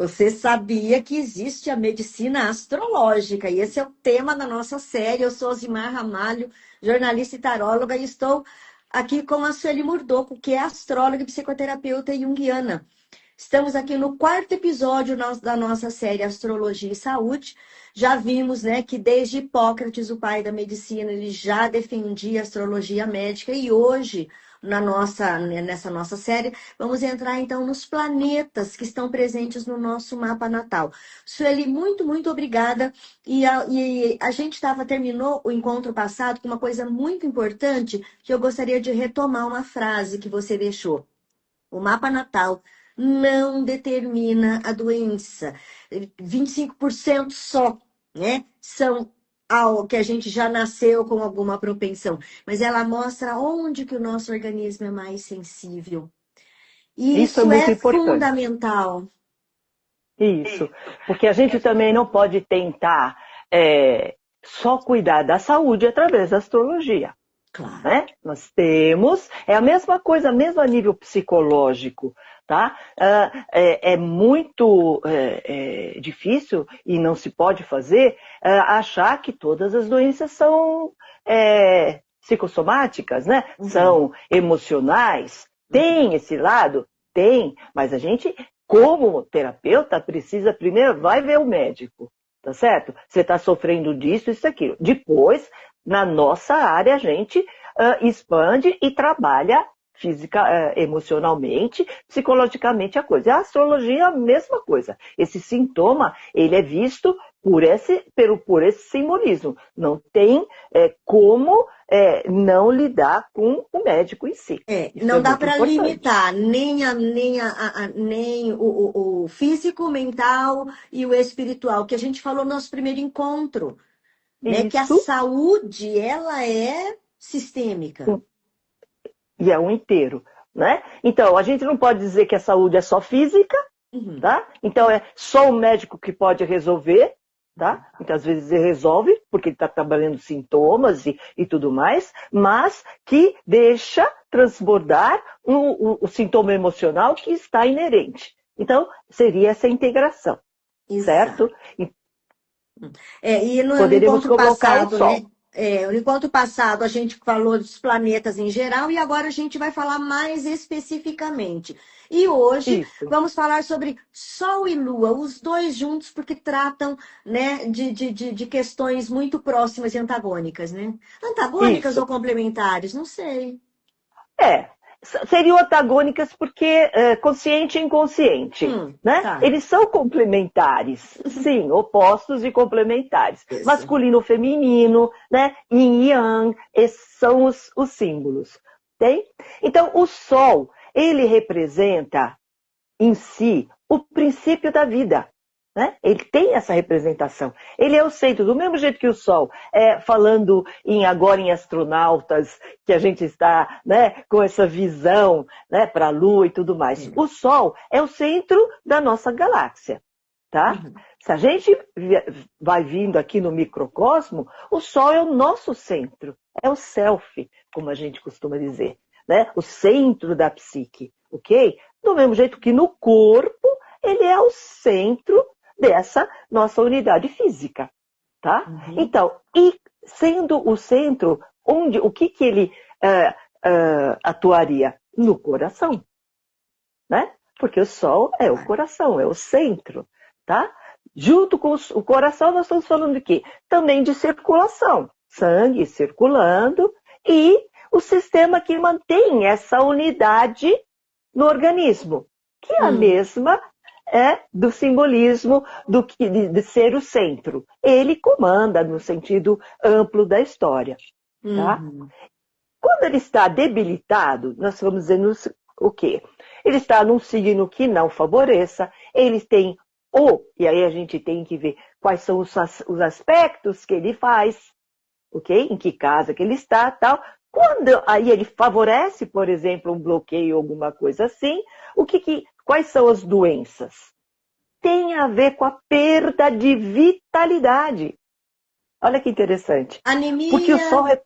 Você sabia que existe a medicina astrológica, e esse é o tema da nossa série. Eu sou Osimar Ramalho, jornalista e taróloga, e estou aqui com a Sueli Murdoco, que é astróloga e psicoterapeuta junguiana. Estamos aqui no quarto episódio da nossa série Astrologia e Saúde. Já vimos, né, que desde Hipócrates, o pai da medicina, ele já defendia a astrologia médica, e hoje, nessa nossa série, vamos entrar então nos planetas que estão presentes no nosso mapa natal. Sueli, muito obrigada. E a gente terminou o encontro passado com uma coisa muito importante, que eu gostaria de retomar uma frase que você deixou. O mapa natal não determina a doença. 25% só, né? São algo que a gente já nasceu com alguma propensão, mas ela mostra onde que o nosso organismo é mais sensível. E Isso é isso muito é importante. fundamental. Isso, porque a gente também não pode tentar só cuidar da saúde através da astrologia. Claro. Né? Nós temos, é a mesma coisa, mesmo a nível psicológico, tá? É muito difícil e não se pode fazer achar que todas as doenças são psicossomáticas, né? Uhum. São emocionais. Tem esse lado? Tem, mas a gente, como terapeuta, precisa primeiro, vai ver o médico, tá certo? Você está sofrendo disso, isso, aquilo. Depois, na nossa área, a gente expande e trabalha emocionalmente, psicologicamente a coisa. A astrologia é a mesma coisa. Esse sintoma, ele é visto por esse simbolismo. Não tem como não lidar com o médico em si. Isso Não é dá muito para importante. limitar nem o físico, o mental e o espiritual, que a gente falou no nosso primeiro encontro, né? Que a Isso, saúde, ela é sistêmica. e é um inteiro, né? Então, a gente não pode dizer que a saúde é só física, Uhum. tá? Então, é só o médico que pode resolver, tá? Muitas vezes ele resolve, porque ele está trabalhando sintomas e tudo mais, mas que deixa transbordar o sintoma emocional que está inerente. Então, seria essa integração, Exato. certo? E no Poderíamos encontro colocar o passado, né? Sol. No encontro passado a gente falou dos planetas em geral e agora a gente vai falar mais especificamente. E hoje Isso. vamos falar sobre Sol e Lua, os dois juntos, porque tratam, né, de questões muito próximas e antagônicas, né? Antagônicas Isso. ou complementares? Não sei. Seriam antagônicas porque consciente e inconsciente, né? Tá. Eles são complementares, sim, opostos e complementares. Isso. Masculino, feminino, né? Yin e Yang, esses são os símbolos, tem? Então, o Sol, ele representa em si o princípio da vida. Né? Ele tem essa representação. Ele é o centro, do mesmo jeito que o Sol. Falando agora em astronautas, que a gente está, né, com essa visão, né, para a Lua e tudo mais. O Sol é o centro da nossa galáxia. Tá? Uhum. Se a gente vai vindo aqui no microcosmo, o Sol é o nosso centro. É o self, como a gente costuma dizer. Né? O centro da psique. Ok? Do mesmo jeito que no corpo, ele é o centro dessa nossa unidade física, tá? Uhum. Então, e sendo o centro, o que ele atuaria? No coração, né? Porque o Sol é o coração, é o centro, tá? Junto com o coração, nós estamos falando de quê? Também de circulação, sangue circulando e o sistema que mantém essa unidade no organismo, que é a mesma do simbolismo de ser o centro. Ele comanda no sentido amplo da história. Tá? Uhum. Quando ele está debilitado, nós vamos dizendo o quê? Ele está num signo que não favoreça, ele tem e aí a gente tem que ver quais são os aspectos que ele faz, ok? Em que casa que ele está, tal. Quando aí ele favorece, por exemplo, um bloqueio, alguma coisa assim, quais são as doenças? Tem a ver com a perda de vitalidade. Olha que interessante. Anemia. Porque o Sol é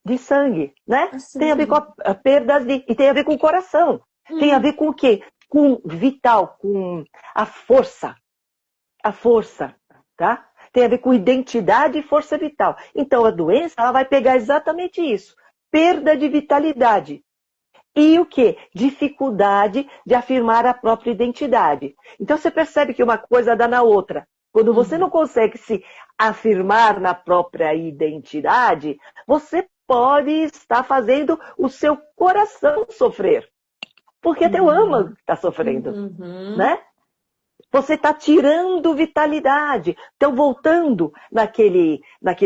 de sangue, né? Assim. Tem a ver com a perda e tem a ver com o coração. Tem a ver com o quê? com vital, com a força, tá? Tem a ver com identidade e força vital. Então, a doença, ela vai pegar exatamente isso. Perda de vitalidade. E o quê? Dificuldade de afirmar a própria identidade. Então, você percebe que uma coisa dá na outra. Quando você não consegue se afirmar na própria identidade, você pode estar fazendo o seu coração sofrer. Porque teu âmago está sofrendo, né? Você está tirando vitalidade. Então, voltando naquele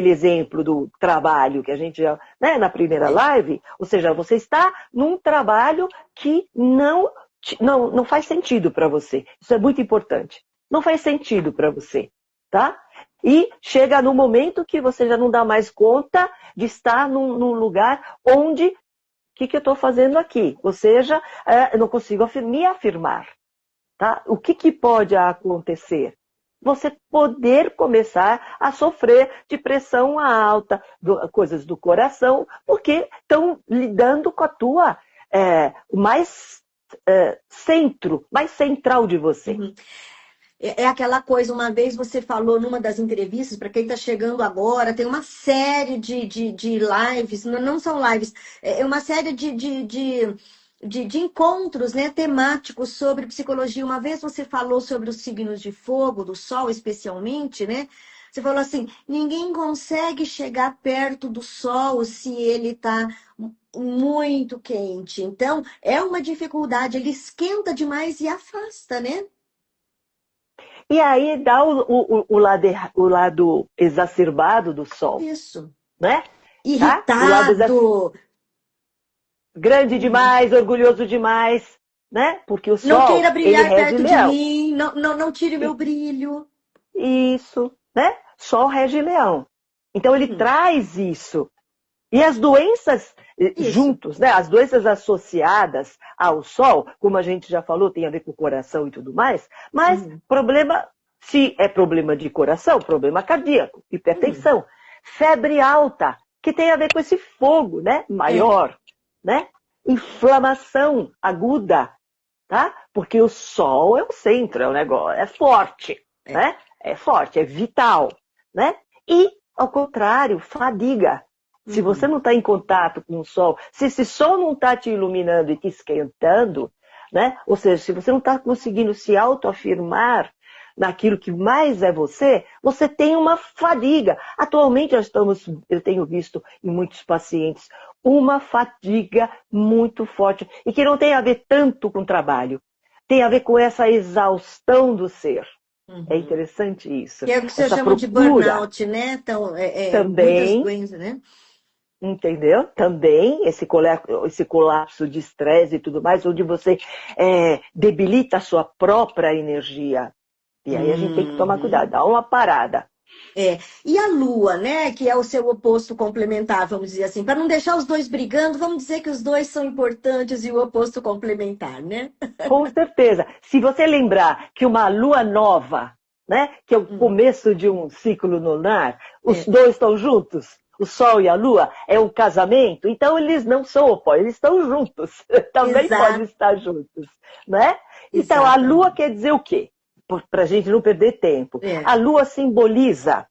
exemplo do trabalho que a gente já, né, na primeira live, ou seja, você está num trabalho que não faz sentido para você. Isso é muito importante. Não faz sentido para você, tá? E chega no momento que você já não dá mais conta de estar num lugar onde, o que eu estou fazendo aqui? Ou seja, eu não consigo me afirmar. Tá? O que pode acontecer? Você poder começar a sofrer de pressão alta, coisas do coração, porque estão lidando com a tua mais central de você. É aquela coisa, uma vez você falou numa das entrevistas, para quem está chegando agora, tem uma série de lives, não são lives, é uma série de encontros, né, temáticos sobre psicologia. Uma vez você falou sobre os signos de fogo, do Sol especialmente, né? Você falou assim, ninguém consegue chegar perto do Sol se ele está muito quente. Então, é uma dificuldade, ele esquenta demais e afasta, né? E aí dá o lado exacerbado do Sol. Isso. Né? Irritado. Tá? O lado grande demais, orgulhoso demais, né? Porque o Sol, não queira brilhar ele rege perto Leão. de mim, não tire meu brilho. Isso, né? Sol rege Leão. Então ele traz isso. E as doenças juntos, né? As doenças associadas ao Sol, como a gente já falou, tem a ver com o coração e tudo mais, mas problema, se é problema de coração, problema cardíaco, hipertensão, febre alta, que tem a ver com esse fogo, né? Maior, né? Inflamação aguda, tá? Porque o Sol é o centro, é o negócio, é forte, né? É forte, é vital, né? E, ao contrário, fadiga. Se você não está em contato com o Sol, se esse Sol não está te iluminando e te esquentando, né? Ou seja, se você não está conseguindo se autoafirmar naquilo que mais é você, você tem uma fadiga. Atualmente eu tenho visto em muitos pacientes uma fadiga muito forte e que não tem a ver tanto com o trabalho, tem a ver com essa exaustão do ser. É interessante isso. Que é o que você chama de burnout, né? Então, também, muitas doenças, né? Entendeu? Também esse colapso de estresse e tudo mais, onde você debilita a sua própria energia. E aí a gente tem que tomar cuidado, dá uma parada. E a Lua, né? Que é o seu oposto complementar, vamos dizer assim. Para não deixar os dois brigando, vamos dizer que os dois são importantes e o oposto complementar, né? Com certeza. Se você lembrar que uma lua nova, né? Que é o começo de um ciclo lunar, os dois estão juntos. O Sol e a Lua é um casamento, então eles não são opostos, eles estão juntos. Também podem estar juntos, né? Então, a Lua quer dizer o quê? Para a gente não perder tempo. A Lua simboliza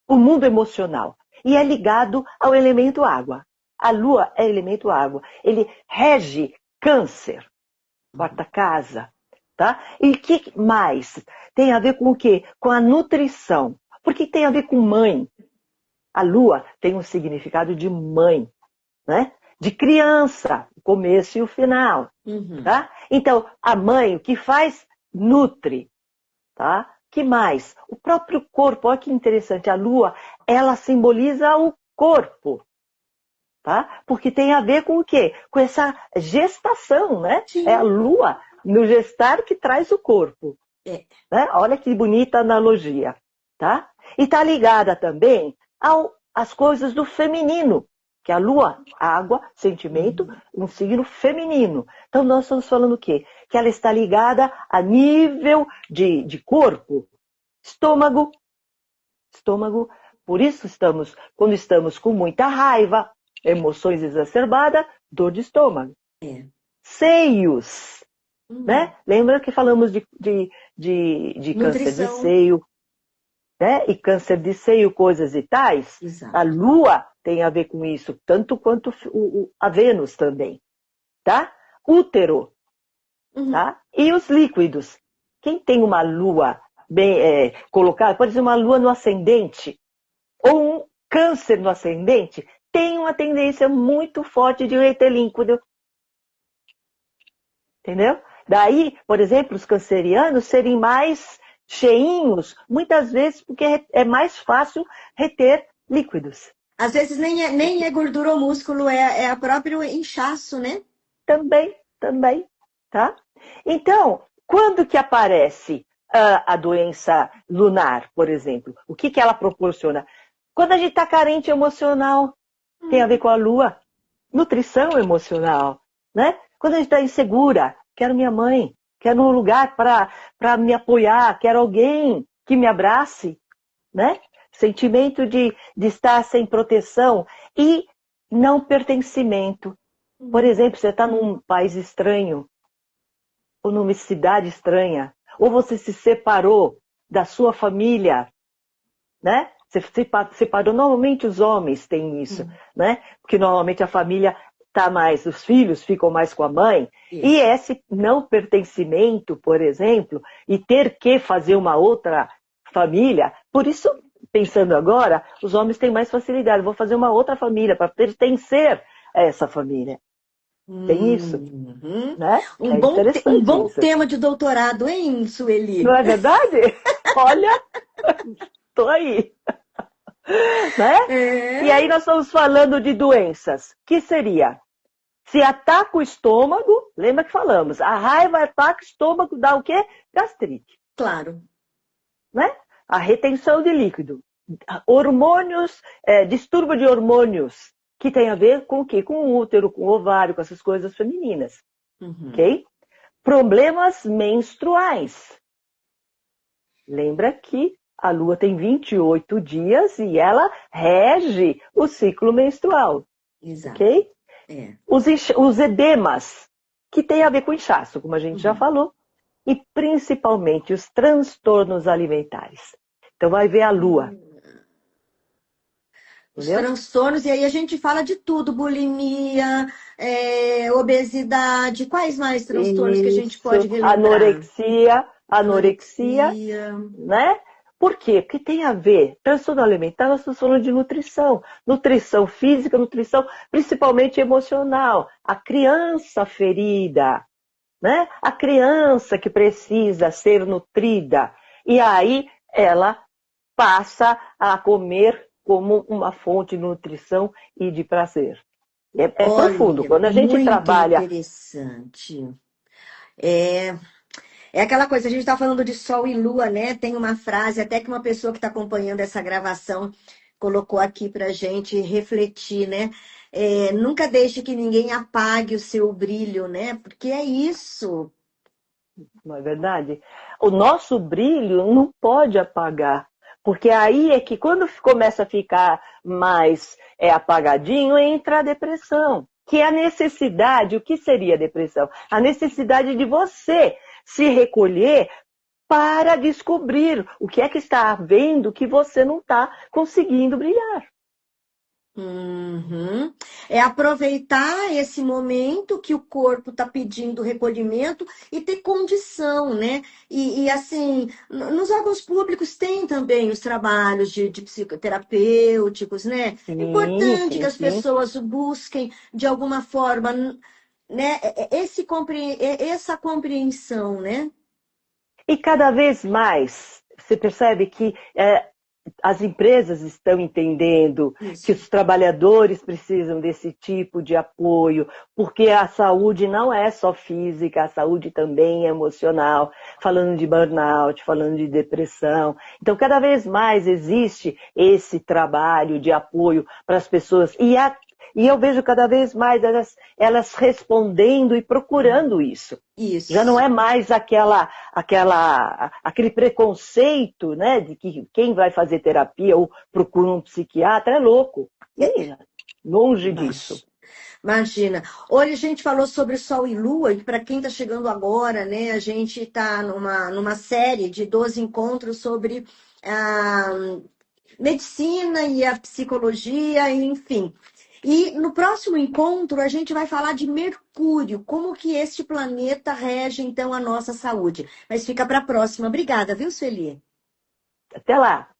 o mundo emocional e é ligado ao elemento água. A Lua é elemento água. Ele rege Câncer, quarta casa, tá? E o que mais? Tem a ver com o quê? Com a nutrição. Porque tem a ver com mãe. A Lua tem um significado de mãe, né? De criança, o começo e o final. Tá? Então, a mãe, o que faz? Nutre. Tá? Que mais? O próprio corpo, olha que interessante. A Lua, ela simboliza o corpo. Tá? Porque tem a ver com o quê? Com essa gestação, né? Sim. É a Lua no gestar que traz o corpo. Né? Olha que bonita analogia. Tá? E está ligada também às coisas do feminino, que a Lua, água, sentimento, um signo feminino. Então nós estamos falando o quê? Que ela está ligada a nível de corpo, estômago, por isso quando estamos com muita raiva, emoções exacerbadas, dor de estômago. Seios, né? Lembra que falamos de câncer de Nutrição. seio, né? E câncer de seio, coisas e tais. A Exato. Lua tem a ver com isso, tanto quanto a Vênus também, tá? Útero, Uhum. tá? E os líquidos. Quem tem uma Lua bem colocada, pode ser uma Lua no ascendente, ou um câncer no ascendente, tem uma tendência muito forte de reter líquido. Entendeu? Daí, por exemplo, os cancerianos serem mais cheinhos, muitas vezes porque é mais fácil reter líquidos. Às vezes nem é gordura ou músculo, é a próprio inchaço, né? Também, tá? Então, quando que aparece a doença lunar, por exemplo? O que ela proporciona? Quando a gente está carente emocional, tem a ver com a lua. Nutrição emocional, né? Quando a gente está insegura, quero minha mãe, quero um lugar para me apoiar, quero alguém que me abrace, né? Sentimento de estar sem proteção e não pertencimento. Por exemplo, você está num país estranho, ou numa cidade estranha, ou você se separou da sua família, né? Você se separou, normalmente os homens têm isso, né? Porque normalmente a família tá mais, os filhos ficam mais com a mãe, e Isso. esse não pertencimento, por exemplo, e ter que fazer uma outra família, por isso, pensando agora, os homens têm mais facilidade, vou fazer uma outra família para pertencer a essa família. Tem isso, Uhum. né? Um É bom, um interessante bom isso. tema de doutorado, hein, Não Sueli? é verdade? Olha, tô aí, né? E É. aí nós estamos falando de doenças. Que seria? Se ataca o estômago, lembra que falamos, a raiva ataca o estômago, dá o quê? Gastrite, Claro. né? A retenção de líquido. Hormônios, distúrbio de hormônios, que tem a ver com o quê? Com o útero, com o ovário, com essas coisas femininas, Uhum. ok? Problemas menstruais. Lembra que a Lua tem 28 dias e ela rege o ciclo menstrual, Exato. ok? É. Os edemas, que tem a ver com inchaço, como a gente já Uhum. falou, e principalmente os transtornos alimentares. Então vai ver a Lua, Os entendeu? transtornos, e aí a gente fala de tudo, bulimia, obesidade, quais mais transtornos que a gente pode Isso, relembrar? anorexia, Anorexia. né? Por quê? Porque tem a ver, transtorno alimentar, nós estamos falando de nutrição. Nutrição física, nutrição principalmente emocional. A criança ferida, né? A criança que precisa ser nutrida. E aí ela passa a comer como uma fonte de nutrição e de prazer. É profundo. Olha, Quando a gente muito trabalha. interessante. É, é aquela coisa, a gente está falando de Sol e Lua, né? Tem uma frase, até que uma pessoa que está acompanhando essa gravação colocou aqui para gente refletir, né? Nunca deixe que ninguém apague o seu brilho, né? Porque é isso. Não é verdade? O nosso brilho não pode apagar, porque aí é que quando começa a ficar mais apagadinho, entra a depressão, que é a necessidade. O que seria a depressão? A necessidade de você se recolher para descobrir o que é que está havendo que você não está conseguindo brilhar. Uhum. É aproveitar esse momento que o corpo está pedindo recolhimento e ter condição, né? E assim, nos órgãos públicos tem também os trabalhos de psicoterapêuticos, né? É Sim, importante que sim, as sim. pessoas busquem, de alguma forma, né? Essa compreensão, né? E cada vez mais, você percebe que as empresas estão entendendo que Isso. os trabalhadores precisam desse tipo de apoio, porque a saúde não é só física, a saúde também é emocional, falando de burnout, falando de depressão. Então, cada vez mais existe esse trabalho de apoio para as pessoas. E eu vejo cada vez mais elas respondendo e procurando isso. Já não Isso. é mais aquele preconceito, né, de que quem vai fazer terapia ou procura um psiquiatra é louco. Longe disso. Acho. Imagina. Hoje a gente falou sobre Sol e Lua, e para quem está chegando agora, né, a gente está numa série de 12 encontros sobre a medicina e a psicologia, enfim. E no próximo encontro a gente vai falar de Mercúrio, como que este planeta rege então a nossa saúde. Mas fica para a próxima. Obrigada, viu, Sueli? Até lá!